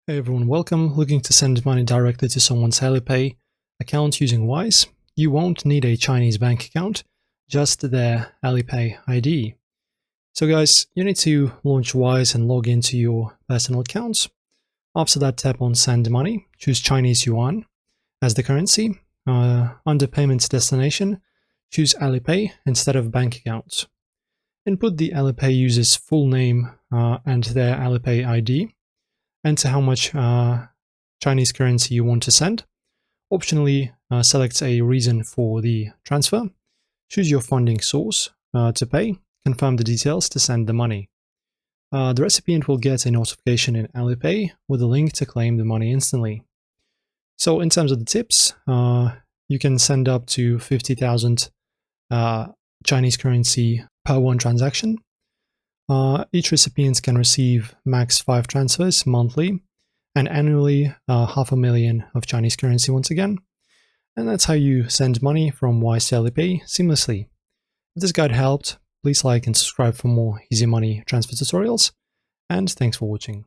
Hey everyone, welcome. Looking to send money directly to someone's Alipay account using Wise? You won't need a Chinese bank account, just their Alipay ID. So guys, you need to launch Wise and log into your personal accounts. After that, tap on Send Money, choose Chinese Yuan as the currency. Under Payments Destination, choose Alipay instead of bank accounts. Input the Alipay user's full name and their Alipay ID. Enter how much Chinese currency you want to send. Optionally, select a reason for the transfer. Choose your funding source to pay. Confirm the details to send the money. The recipient will get a notification in Alipay with a link to claim the money instantly. So in terms of the tips, you can send up to 50,000 Chinese currency per one transaction. Each recipient can receive max 5 transfers monthly and annually 500,000 of Chinese currency once again. And that's how you send money from Wise to Alipay seamlessly. If this guide helped, please like and subscribe for more easy money transfer tutorials. And thanks for watching.